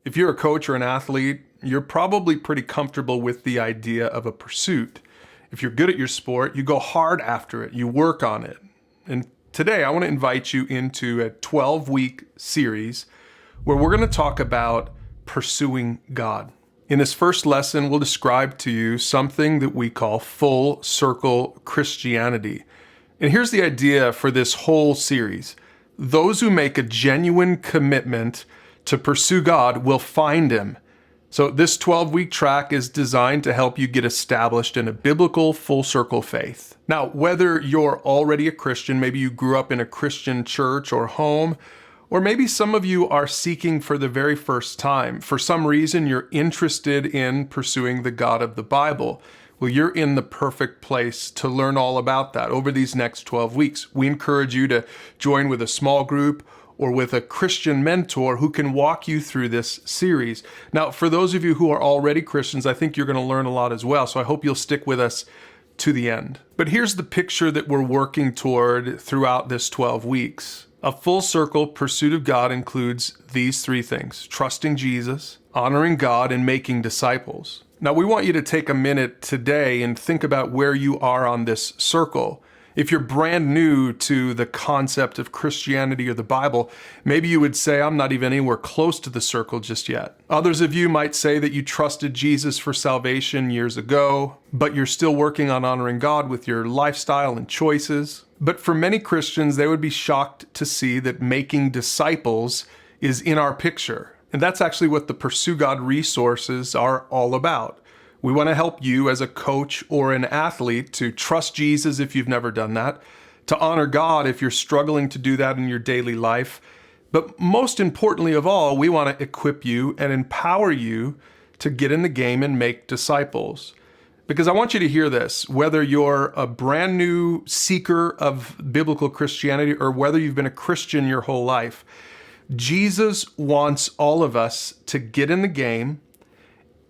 If you're a coach or an athlete, you're probably pretty comfortable with the idea of a pursuit. If you're good at your sport, you go hard after it, you work on it. And today I want to invite you into a 12-week series where we're going to talk about pursuing God. In this first lesson, we'll describe to you something that we call full circle Christianity. And here's the idea for this whole series. Those who make a genuine commitment to pursue God will find Him. So this 12-week track is designed to help you get established in a biblical full circle faith. Now, whether you're already a Christian, maybe you grew up in a Christian church or home, or maybe some of you are seeking for the very first time. For some reason, you're interested in pursuing the God of the Bible. Well, you're in the perfect place to learn all about that over these next 12 weeks. We encourage you to join with a small group or with a Christian mentor who can walk you through this series. Now, for those of you who are already Christians, I think you're going to learn a lot as well, so I hope you'll stick with us to the end. But here's the picture that we're working toward throughout this 12 weeks. A full circle pursuit of God includes these three things: trusting Jesus, honoring God, and making disciples. Now, we want you to take a minute today and think about where you are on this circle. If you're brand new to the concept of Christianity or the Bible, maybe you would say, I'm not even anywhere close to the circle just yet. Others of you might say that you trusted Jesus for salvation years ago, but you're still working on honoring God with your lifestyle and choices. But for many Christians, they would be shocked to see that making disciples is in our picture. And that's actually what the Pursue God resources are all about. We want to help you as a coach or an athlete to trust Jesus if you've never done that, to honor God if you're struggling to do that in your daily life. But most importantly of all, we want to equip you and empower you to get in the game and make disciples. Because I want you to hear this, whether you're a brand new seeker of biblical Christianity or whether you've been a Christian your whole life, Jesus wants all of us to get in the game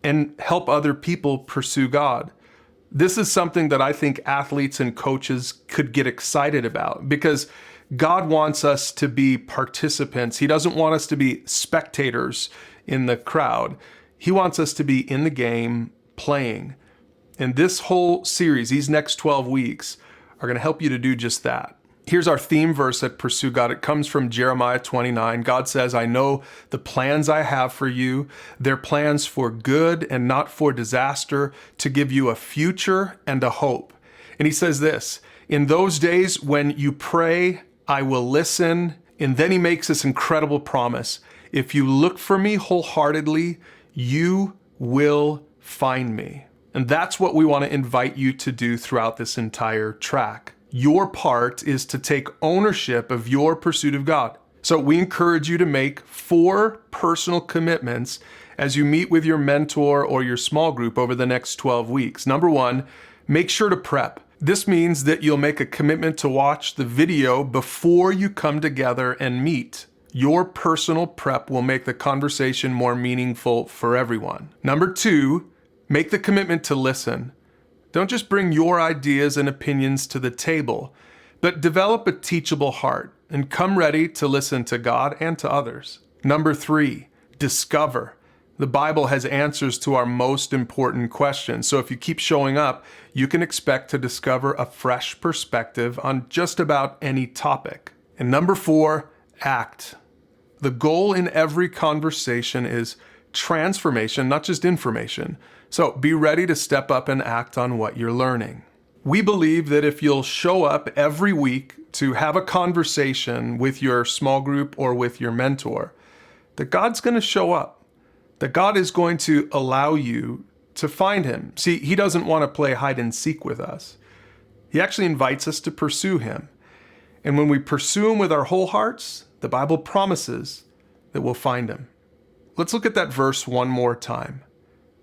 and help other people pursue God. This is something that I think athletes and coaches could get excited about because God wants us to be participants. He doesn't want us to be spectators in the crowd. He wants us to be in the game playing. And this whole series, these next 12 weeks, are going to help you to do just that. Here's our theme verse at Pursue God. It comes from Jeremiah 29. God says, I know the plans I have for you. They're plans for good and not for disaster, to give you a future and a hope. And he says this, in those days when you pray, I will listen. And then he makes this incredible promise. If you look for me wholeheartedly, you will find me. And that's what we want to invite you to do throughout this entire track. Your part is to take ownership of your pursuit of God. So we encourage you to make 4 personal commitments as you meet with your mentor or your small group over the next 12 weeks. Number 1, make sure to prep. This means that you'll make a commitment to watch the video before you come together and meet. Your personal prep will make the conversation more meaningful for everyone. Number 2, make the commitment to listen. Don't just bring your ideas and opinions to the table, but develop a teachable heart and come ready to listen to God and to others. Number 3, discover. The Bible has answers to our most important questions. So if you keep showing up, you can expect to discover a fresh perspective on just about any topic. And number 4, act. The goal in every conversation is transformation, not just information. So be ready to step up and act on what you're learning. We believe that if you'll show up every week to have a conversation with your small group or with your mentor, that God's going to show up, that God is going to allow you to find Him. See, He doesn't want to play hide and seek with us. He actually invites us to pursue Him. And when we pursue Him with our whole hearts, the Bible promises that we'll find Him. Let's look at that verse one more time.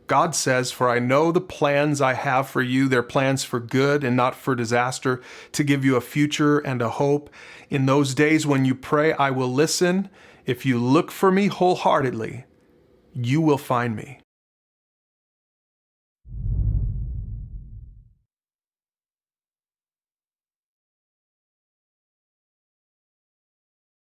God says, for I know the plans I have for you, they're plans for good and not for disaster, to give you a future and a hope. In those days when you pray, I will listen. If you look for me wholeheartedly, you will find me.